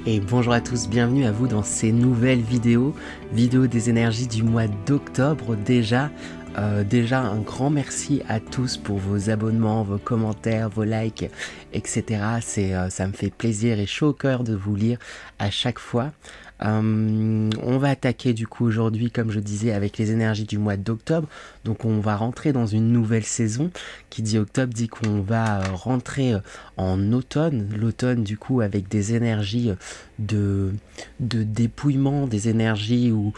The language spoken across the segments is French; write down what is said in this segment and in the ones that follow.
Et bonjour à tous, bienvenue à vous dans ces nouvelles vidéos des énergies du mois d'octobre déjà. Déjà un grand merci à tous pour vos abonnements, vos commentaires, vos likes, etc. Ça me fait plaisir et chaud au cœur de vous lire à chaque fois. On va attaquer du coup aujourd'hui, comme je disais, avec les énergies du mois d'octobre. Donc on va rentrer dans une nouvelle saison. Qui dit octobre dit qu'on va rentrer en automne. L'automne du coup avec des énergies de dépouillement, des énergies où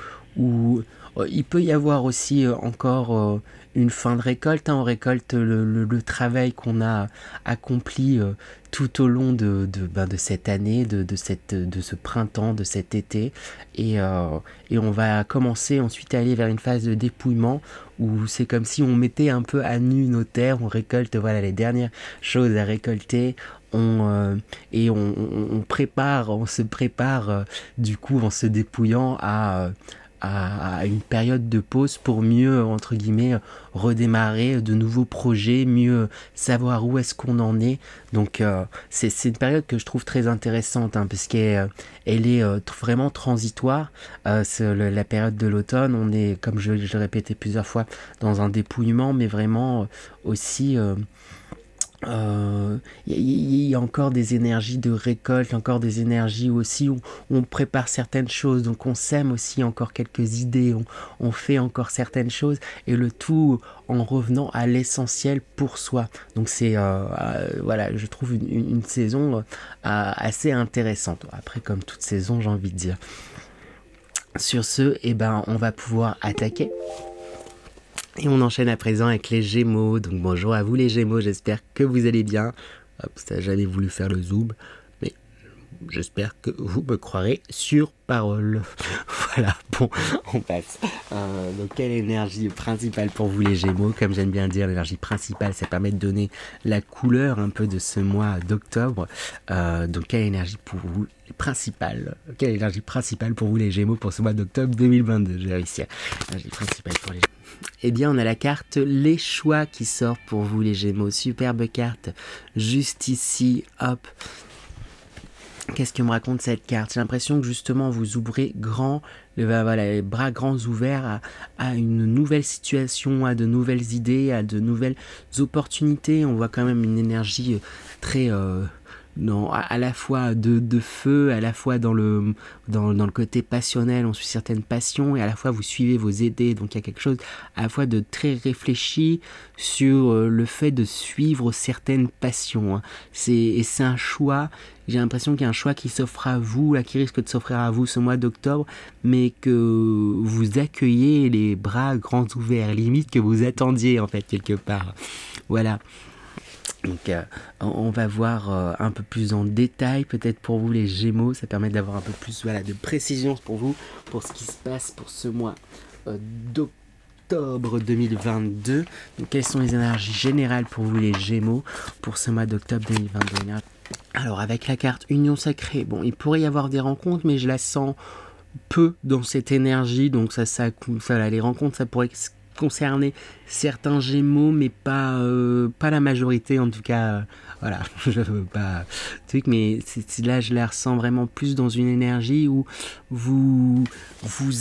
il peut y avoir aussi encore une fin de récolte. On récolte le travail qu'on a accompli tout au long de cette année, de ce printemps, de cet été. Et on va commencer ensuite à aller vers une phase de dépouillement où c'est comme si on mettait un peu à nu nos terres, on récolte voilà les dernières choses à récolter. On prépare, on se prépare du coup en se dépouillant à une période de pause pour mieux, entre guillemets, redémarrer de nouveaux projets, mieux savoir où est-ce qu'on en est. Donc c'est une période que je trouve très intéressante, parce qu'elle est vraiment transitoire. La période de l'automne, on est, comme je l'ai répété plusieurs fois, dans un dépouillement, mais vraiment aussi... y a encore des énergies de récolte, encore des énergies aussi où on prépare certaines choses, donc on sème aussi encore quelques idées, on fait encore certaines choses, et le tout en revenant à l'essentiel pour soi. Donc c'est voilà, je trouve une saison assez intéressante. Après, comme toute saison, j'ai envie de dire. Sur ce, on va pouvoir attaquer. Et on enchaîne à présent avec les Gémeaux. Donc bonjour à vous les Gémeaux, j'espère que vous allez bien. Hop, ça n'a jamais voulu faire le zoom, mais j'espère que vous me croirez sur parole. Voilà, bon, on passe. Donc quelle énergie principale pour vous les Gémeaux? Comme j'aime bien dire, l'énergie principale, ça permet de donner la couleur un peu de ce mois d'octobre. Donc quelle énergie pour vous principale? Quelle énergie principale pour vous les Gémeaux pour ce mois d'octobre 2022? Je vais réussir. L'énergie principale pour les Gémeaux. Eh bien, on a la carte Les Choix qui sort pour vous les Gémeaux. Superbe carte, juste ici, hop. Qu'est-ce que me raconte cette carte? J'ai l'impression que justement vous ouvrez grand, les bras grands ouverts à une nouvelle situation, à de nouvelles idées, à de nouvelles opportunités. On voit quand même une énergie très... à la fois de feu, à la fois dans le côté passionnel, on suit certaines passions, et à la fois vous suivez vos idées, donc il y a quelque chose à la fois de très réfléchi sur le fait de suivre certaines passions. C'est un choix, j'ai l'impression qu'il y a un choix qui s'offre à vous, là, qui risque de s'offrir à vous ce mois d'octobre, mais que vous accueillez les bras grands ouverts, limite que vous attendiez en fait quelque part. Voilà. Donc on va voir un peu plus en détail peut-être pour vous les Gémeaux, ça permet d'avoir un peu plus de précision pour vous, pour ce qui se passe pour ce mois d'octobre 2022. Donc quelles sont les énergies générales pour vous les Gémeaux pour ce mois d'octobre 2022? Alors avec la carte Union Sacrée, bon, il pourrait y avoir des rencontres, mais je la sens peu dans cette énergie, donc les rencontres ça pourrait concerner certains Gémeaux, mais pas la majorité en tout cas. Voilà, je veux pas truc, mais là je la ressens vraiment plus dans une énergie où vous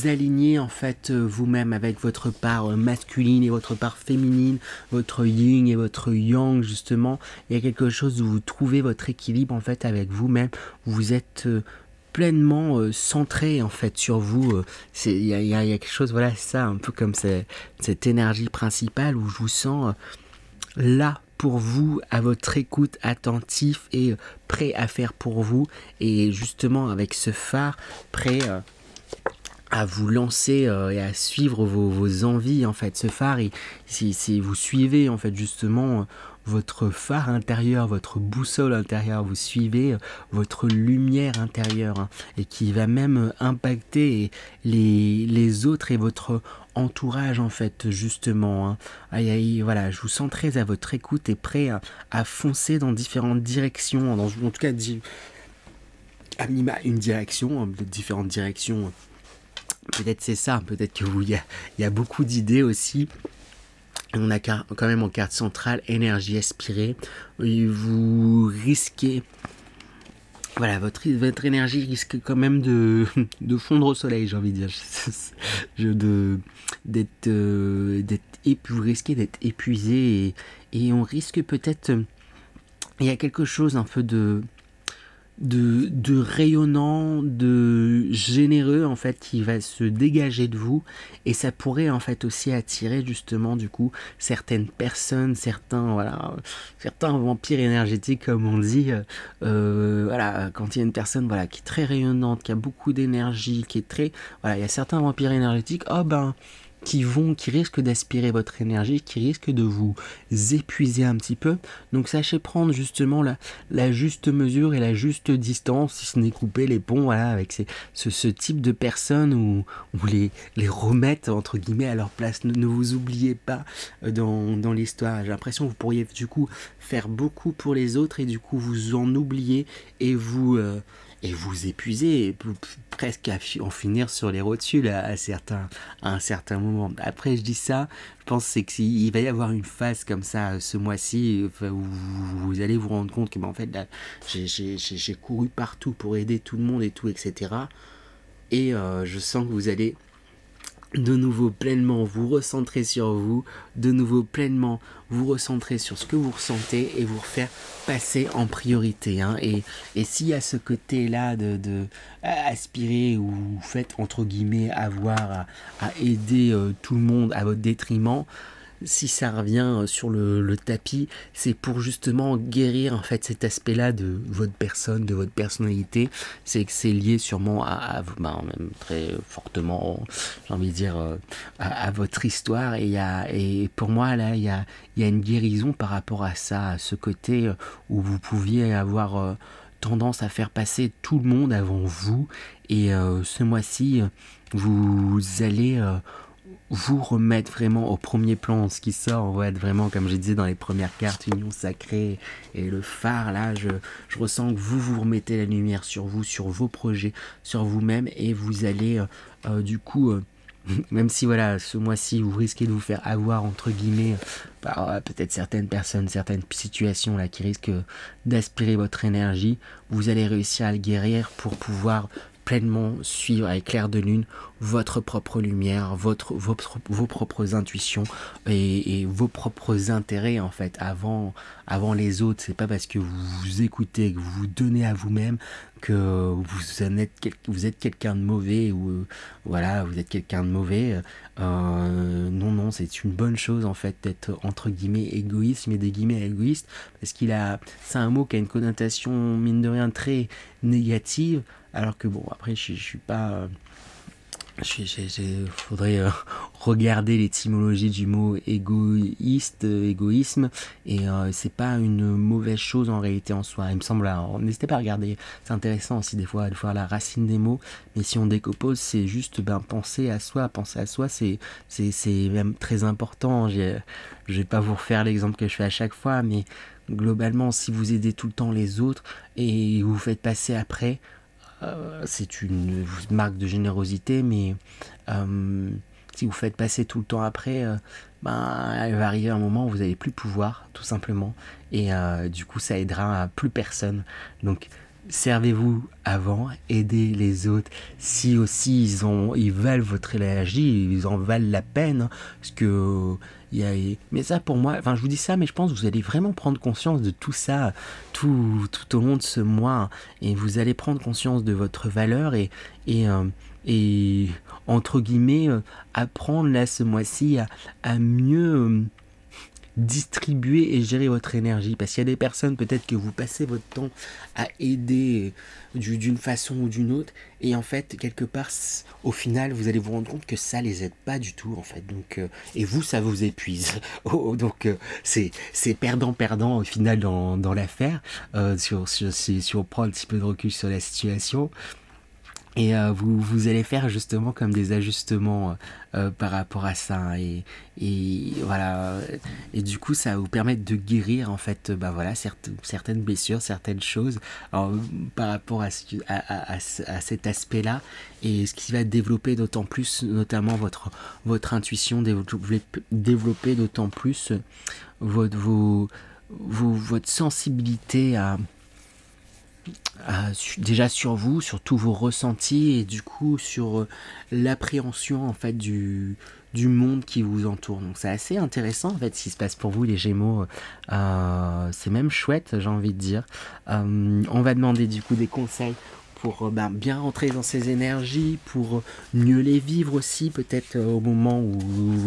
alignez en fait vous-même avec votre part masculine et votre part féminine, votre yin et votre yang justement. Il y a quelque chose où vous trouvez votre équilibre en fait avec vous-même. Vous êtes pleinement centré en fait sur vous. Il y a quelque chose, voilà, ça, un peu comme cette énergie principale où je vous sens là pour vous, à votre écoute, attentif et prêt à faire pour vous, et justement avec ce phare prêt à vous lancer et à suivre vos envies en fait. Ce phare, si vous suivez en fait justement votre phare intérieur, votre boussole intérieure, vous suivez votre lumière intérieure, et qui va même impacter les autres et votre entourage en fait justement. Voilà, je vous sens très à votre écoute et prêt à foncer dans différentes directions, en tout cas à minima une direction, de différentes directions. Peut-être c'est ça, peut-être que il y a beaucoup d'idées aussi. On a quand même en carte centrale énergie aspirée. Vous risquez voilà, votre énergie risque quand même de fondre au soleil, j'ai envie de dire. Vous risquez d'être épuisé et on risque peut-être. Il y a quelque chose un peu de rayonnant, de généreux en fait qui va se dégager de vous et ça pourrait en fait aussi attirer justement du coup certaines personnes, certains vampires énergétiques comme on dit, voilà, quand il y a une personne voilà qui est très rayonnante, qui a beaucoup d'énergie, qui est très voilà, il y a certains vampires énergétiques, oh ben qui risquent d'aspirer votre énergie, qui risquent de vous épuiser un petit peu. Donc sachez prendre justement la juste mesure et la juste distance, si ce n'est couper les ponts, voilà, avec ce type de personnes où les remettre entre guillemets à leur place. Ne vous oubliez pas dans l'histoire. J'ai l'impression que vous pourriez du coup faire beaucoup pour les autres et du coup vous en oublier et vous épuiser, et presque en finir sur les rotules à un certain moment. Après, je dis ça, je pense c'est qu'il va y avoir une phase comme ça ce mois-ci où vous allez vous rendre compte que en fait, là, j'ai couru partout pour aider tout le monde et tout, etc. Et je sens que vous allez de nouveau pleinement vous recentrer sur vous, de nouveau pleinement vous recentrer sur ce que vous ressentez et vous refaire passer en priorité. Hein. Et s'il y a ce côté-là de aspirer ou vous faites entre guillemets avoir à aider tout le monde à votre détriment, si ça revient sur le tapis, c'est pour justement guérir en fait cet aspect-là de votre personne, de votre personnalité. C'est que c'est lié sûrement même très fortement, j'ai envie de dire, à votre histoire. Et pour moi là, il y a une guérison par rapport à ça, à ce côté où vous pouviez avoir tendance à faire passer tout le monde avant vous. Et ce mois-ci, vous allez vous remettre vraiment au premier plan. Ce qui sort, on va être vraiment, comme je disais dans les premières cartes, union sacrée et le phare, là, je ressens que vous remettez la lumière sur vous, sur vos projets, sur vous-même, et vous allez du coup même si voilà, ce mois-ci vous risquez de vous faire avoir entre guillemets par peut-être certaines personnes, certaines situations là qui risquent d'aspirer votre énergie, vous allez réussir à le guérir pour pouvoir pleinement suivre avec clair de lune votre propre lumière, vos propres intuitions et vos propres intérêts en fait avant les autres. C'est pas parce que vous vous écoutez, que vous vous donnez à vous-même que vous êtes quelqu'un de mauvais ou voilà, vous êtes quelqu'un de mauvais. Non, c'est une bonne chose en fait d'être entre guillemets égoïste, mais des guillemets égoïste, parce c'est un mot qui a une connotation mine de rien très négative, alors que bon après je suis pas faudrait regarder l'étymologie du mot égoïsme, et c'est pas une mauvaise chose en réalité en soi, il me semble. N'hésitez pas à regarder, c'est intéressant aussi des fois de voir la racine des mots, mais si on décompose, c'est juste penser à soi, c'est même très important. Je vais pas vous refaire l'exemple que je fais à chaque fois, mais globalement, si vous aidez tout le temps les autres et vous faites passer après, c'est une marque de générosité, mais si vous faites passer tout le temps après, il va arriver un moment où vous n'allez plus pouvoir, tout simplement, et du coup ça aidera à plus personne. Donc servez-vous avant, aidez les autres si aussi ils valent votre énergie, ils en valent la peine, hein, parce que mais ça pour moi, enfin je vous dis ça, mais je pense que vous allez vraiment prendre conscience de tout ça tout au long de ce mois, hein, et vous allez prendre conscience de votre valeur et entre guillemets apprendre là ce mois-ci à mieux distribuer et gérer votre énergie, parce qu'il y a des personnes peut-être que vous passez votre temps à aider d'une façon ou d'une autre, et en fait quelque part au final vous allez vous rendre compte que ça les aide pas du tout en fait, donc et vous ça vous épuise. Donc c'est perdant au final dans l'affaire, si on prend un petit peu de recul sur la situation. Et vous allez faire justement comme des ajustements par rapport à ça, et voilà, et du coup ça va vous permettre de guérir en fait voilà certaines blessures, certaines choses, alors, par rapport à cet aspect là, et ce qui va développer d'autant plus notamment votre intuition, développer d'autant plus votre sensibilité déjà sur vous, sur tous vos ressentis et du coup sur l'appréhension en fait du monde qui vous entoure. Donc c'est assez intéressant en fait ce qui se passe pour vous les Gémeaux. C'est même chouette, j'ai envie de dire. On va demander du coup des conseils pour bien rentrer dans ces énergies, pour mieux les vivre aussi, peut-être au moment où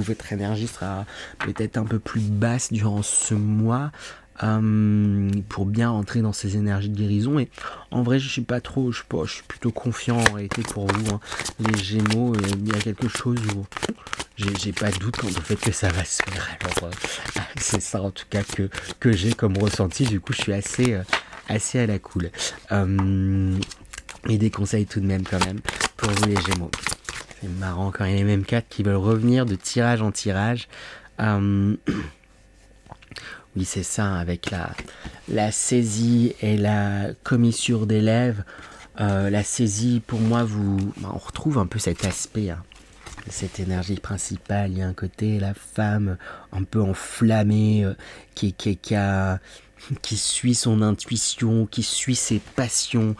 votre énergie sera peut-être un peu plus basse durant ce mois. Pour bien rentrer dans ces énergies de guérison. Et en vrai, je suis pas trop, je suis plutôt confiant en réalité pour vous, hein. Les Gémeaux, il y a quelque chose où j'ai pas de doute quant au fait que ça va se faire. Alors, c'est ça en tout cas que j'ai comme ressenti. Du coup, je suis assez à la cool. Et des conseils tout de même quand même pour vous les Gémeaux. C'est marrant quand il y a les mêmes cartes qui veulent revenir de tirage en tirage. Oui, c'est ça, avec la saisie et la commissure des lèvres. La saisie, pour moi, on retrouve un peu cet aspect, hein, cette énergie principale. Il y a un côté, la femme un peu enflammée, qui suit son intuition, qui suit ses passions,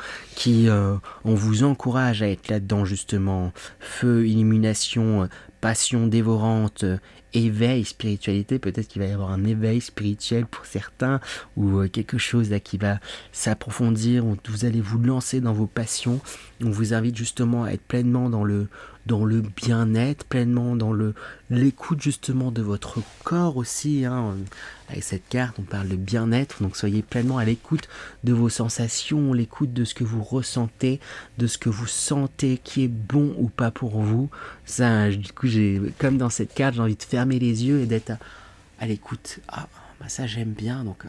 on vous encourage à être là-dedans justement. Feu, illumination, passion dévorante, éveil, spiritualité, peut-être qu'il va y avoir un éveil spirituel pour certains, ou quelque chose là qui va s'approfondir, où vous allez vous lancer dans vos passions. On vous invite justement à être pleinement dans le bien-être, pleinement dans l'écoute justement de votre corps aussi, hein. Avec cette carte, on parle de bien-être, donc soyez pleinement à l'écoute de vos sensations, l'écoute de ce que vous ressentez, de ce que vous sentez qui est bon ou pas pour vous. Ça, du coup, comme dans cette carte, j'ai envie de fermer les yeux et d'être à l'écoute. Ah, ça j'aime bien, donc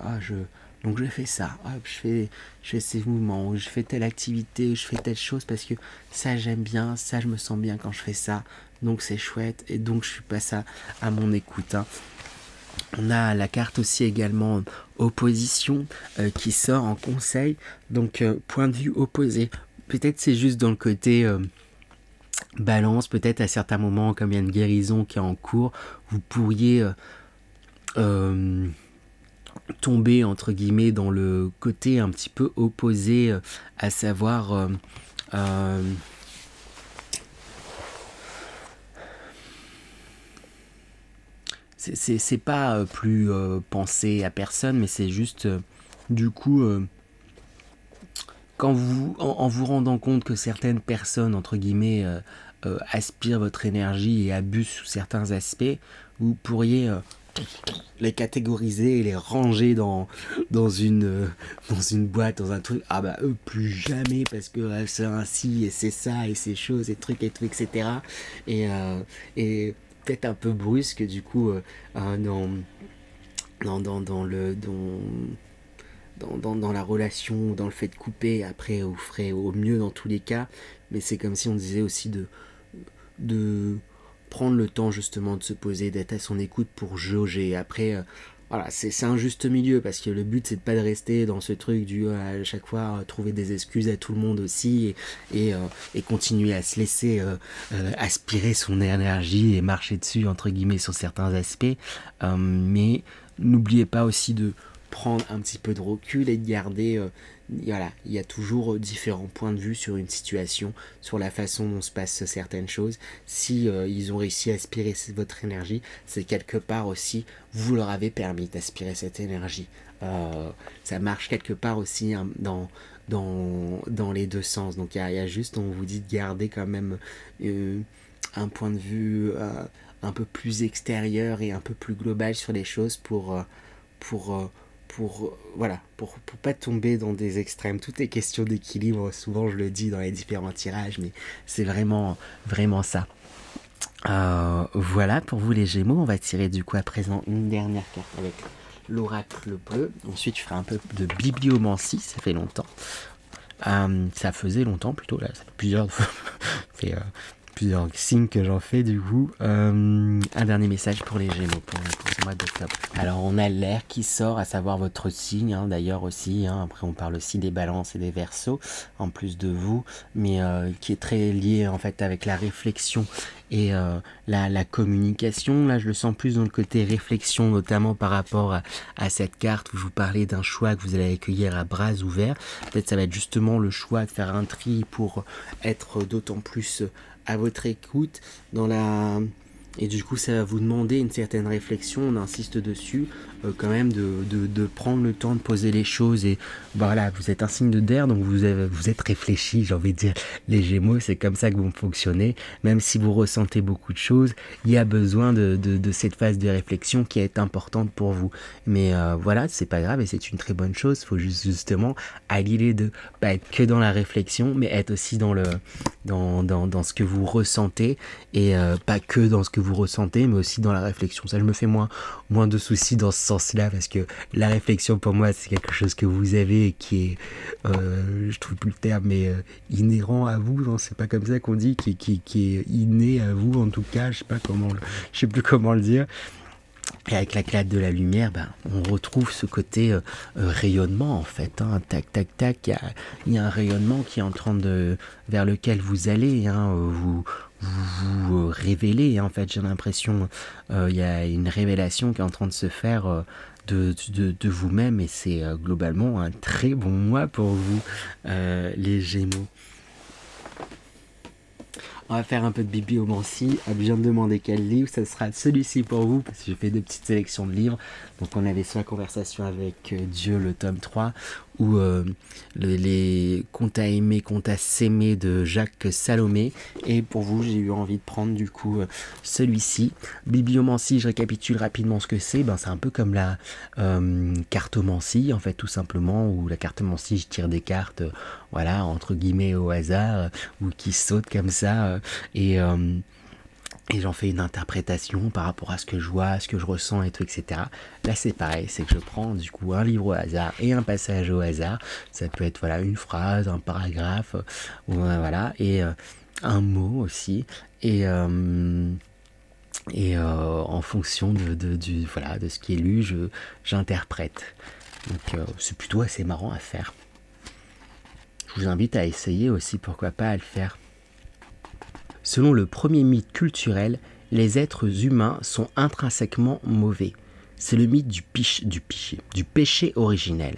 je fais ça. Hop, je fais ces mouvements, je fais telle activité, je fais telle chose parce que ça j'aime bien, ça je me sens bien quand je fais ça. Donc c'est chouette et donc je suis pas ça à mon écoute, hein. On a la carte aussi également opposition qui sort en conseil. Donc point de vue opposé. Peut-être c'est juste dans le côté balance. Peut-être à certains moments, comme il y a une guérison qui est en cours, vous pourriez tomber entre guillemets dans le côté un petit peu opposé, à savoir c'est pas plus penser à personne, mais c'est juste du coup quand en vous rendant compte que certaines personnes entre guillemets aspirent votre énergie et abusent sous certains aspects, vous pourriez les catégoriser et les ranger dans une boîte, dans un truc. Ah bah eux plus jamais parce que c'est ainsi et c'est ça et ces choses et trucs et tout, etc. Et peut-être un peu brusque du coup dans la relation, dans le fait de couper. Après vous ferez au mieux dans tous les cas, mais c'est comme si on disait aussi de prendre le temps justement de se poser, d'être à son écoute pour jauger. Après voilà, c'est un juste milieu parce que le but c'est de pas de rester dans ce truc du à chaque fois trouver des excuses à tout le monde aussi et continuer à se laisser aspirer son énergie et marcher dessus entre guillemets sur certains aspects, mais n'oubliez pas aussi de prendre un petit peu de recul et de garder voilà, il y a toujours différents points de vue sur une situation, sur la façon dont se passent certaines choses. Si ils ont réussi à aspirer votre énergie, c'est quelque part aussi vous leur avez permis d'aspirer cette énergie. Ça marche quelque part aussi, hein, dans les deux sens. Donc il y a juste, on vous dit de garder quand même un point de vue un peu plus extérieur et un peu plus global sur les choses pour pas tomber dans des extrêmes. Tout est question d'équilibre, souvent je le dis dans les différents tirages, mais c'est vraiment ça. Voilà pour vous les Gémeaux. On va tirer du coup à présent une dernière carte avec l'oracle bleu. Ensuite je ferai un peu de bibliomancie, ça fait longtemps. Ça faisait longtemps plutôt, là ça fait plusieurs signes que j'en fais du coup. Un dernier message pour les Gémeaux pour ce mois d'octobre. Alors on a l'air qui sort, à savoir votre signe, hein, d'ailleurs aussi, hein. Après on parle aussi des balances et des verseaux en plus de vous, mais qui est très lié en fait avec la réflexion et la communication. Là, je le sens plus dans le côté réflexion, notamment par rapport à cette carte où je vous parlais d'un choix que vous allez accueillir à bras ouverts. Peut-être ça va être justement le choix de faire un tri pour être d'autant plus à votre écoute dans la... Et du coup, ça va vous demander une certaine réflexion, on insiste dessus, quand même de prendre le temps de poser les choses. Et voilà, vous êtes un signe de d'air, donc vous êtes réfléchi, j'ai envie de dire. Les Gémeaux, c'est comme ça que vous fonctionnez. Même si vous ressentez beaucoup de choses, il y a besoin de cette phase de réflexion qui est importante pour vous. Mais voilà, c'est pas grave et c'est une très bonne chose. Il faut justement allier les deux. Pas être que dans la réflexion, mais être aussi dans ce que vous ressentez. Et pas que dans ce que vous ressentez, mais aussi dans la réflexion. Ça, je me fais moins de soucis dans ce sens-là, parce que la réflexion, pour moi, c'est quelque chose que vous avez et qui est, je trouve plus le terme, mais inhérent à vous. Non, c'est pas comme ça qu'on dit, qui est inné à vous, en tout cas. Je sais plus comment le dire. Et avec la claque de la lumière, on retrouve ce côté rayonnement en fait. Hein. Tac, tac, tac. Il y a un rayonnement qui est en train vers lequel vous allez. Hein. Vous révélez. En fait, j'ai l'impression il y a une révélation qui est en train de se faire de vous-même. Et c'est globalement un très bon mois pour vous, les Gémeaux. On va faire un peu de bibliomancie. Je viens de demander quel livre. Ça sera celui-ci pour vous, parce que j'ai fait deux petites sélections de livres. Donc on avait soit Conversation avec Dieu, le tome 3, ou les Contes à aimer, Contes à s'aimer de Jacques Salomé. Et pour vous, j'ai eu envie de prendre du coup celui-ci. Bibliomancie, je récapitule rapidement ce que c'est. C'est un peu comme la cartomancie, en fait, tout simplement. Ou la cartomancie, je tire des cartes, voilà, entre guillemets au hasard, ou qui sautent comme ça. Et j'en fais une interprétation par rapport à ce que je vois, ce que je ressens et tout, etc. Là, c'est pareil, c'est que je prends du coup un livre au hasard et un passage au hasard. Ça peut être voilà une phrase, un paragraphe, voilà, et un mot aussi. Et en fonction de ce qui est lu, j'interprète. Donc c'est plutôt assez marrant à faire. Je vous invite à essayer aussi, pourquoi pas, à le faire. Selon le premier mythe culturel, les êtres humains sont intrinsèquement mauvais. C'est le mythe du péché originel.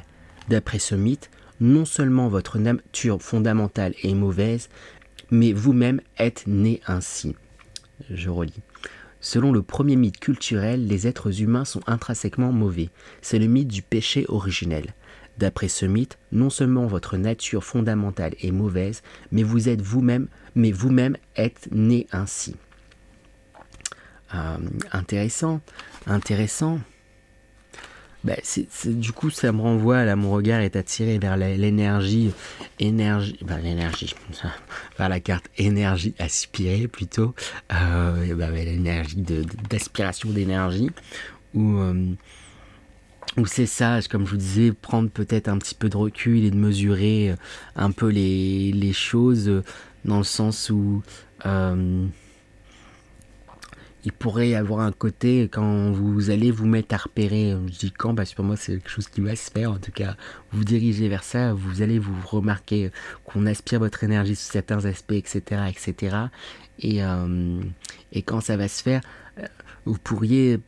D'après ce mythe, non seulement votre nature fondamentale est mauvaise, mais vous-même êtes né ainsi. Je relis. Selon le premier mythe culturel, les êtres humains sont intrinsèquement mauvais. C'est le mythe du péché originel. D'après ce mythe, non seulement votre nature fondamentale est mauvaise, mais vous-même êtes né ainsi. Intéressant. Du coup, ça me renvoie, là, mon regard est attiré vers l'énergie, vers la carte énergie aspirée plutôt, l'énergie d'aspiration d'énergie, où c'est ça, comme je vous disais, prendre peut-être un petit peu de recul et de mesurer un peu les choses, dans le sens où il pourrait y avoir un côté, quand vous allez vous mettre à repérer, je dis quand, parce que pour moi c'est quelque chose qui va se faire, en tout cas, vous dirigez vers ça, vous allez vous remarquer qu'on aspire votre énergie sous certains aspects, etc., etc., et quand ça va se faire, vous pourriez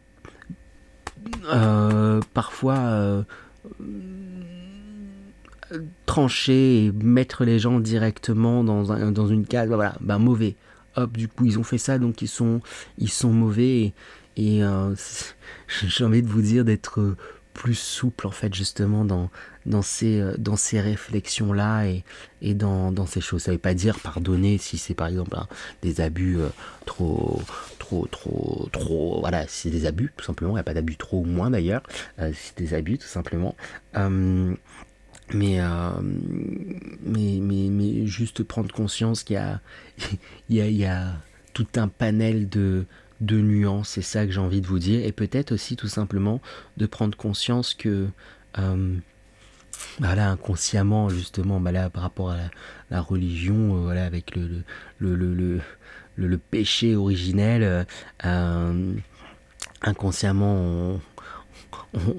parfois trancher et mettre les gens directement dans une case, voilà, mauvais. Hop, du coup ils ont fait ça, donc ils sont mauvais, et j'ai envie de vous dire d'être plus souple en fait, justement dans ces réflexions là, et dans ces choses. Ça veut pas dire pardonner si c'est par exemple des abus trop, voilà, c'est des abus tout simplement. Il n'y a pas d'abus trop ou moins d'ailleurs, c'est des abus tout simplement. Mais juste prendre conscience qu'il y a tout un panel de nuances, c'est ça que j'ai envie de vous dire. Et peut-être aussi tout simplement de prendre conscience que inconsciemment justement, là, par rapport à la religion, voilà, avec le péché originel, inconsciemment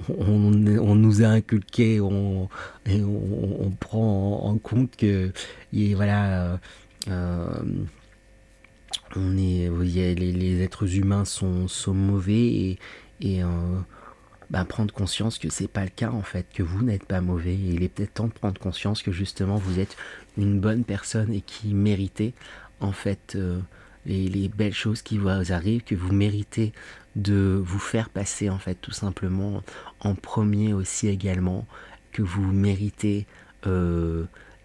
on nous a inculqué, on prend en compte que, et voilà, les êtres humains sont mauvais et prendre conscience que c'est pas le cas en fait, que vous n'êtes pas mauvais. Et il est peut-être temps de prendre conscience que justement vous êtes une bonne personne et qui méritez en fait les belles choses qui vous arrivent, que vous méritez de vous faire passer en fait tout simplement en premier aussi également, que vous méritez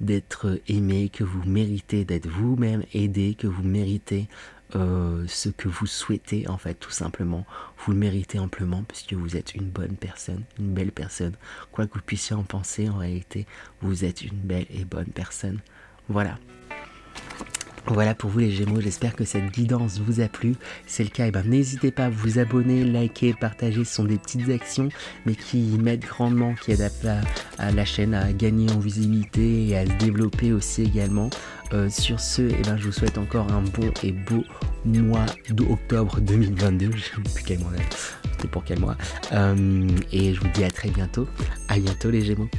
d'être aimé, que vous méritez d'être vous-même aidé, que vous méritez ce que vous souhaitez en fait tout simplement. Vous le méritez amplement puisque vous êtes une bonne personne, une belle personne. Quoi que vous puissiez en penser, en réalité, vous êtes une belle et bonne personne. Voilà. Voilà pour vous les Gémeaux, j'espère que cette guidance vous a plu. Si c'est le cas, n'hésitez pas à vous abonner, liker, partager. Ce sont des petites actions mais qui m'aident grandement, qui aident à la chaîne à gagner en visibilité et à se développer aussi également. Sur ce, je vous souhaite encore un bon et beau mois d'octobre 2022. Je ne sais plus quel mois, c'était pour quel mois. Et je vous dis à très bientôt. À bientôt les Gémeaux.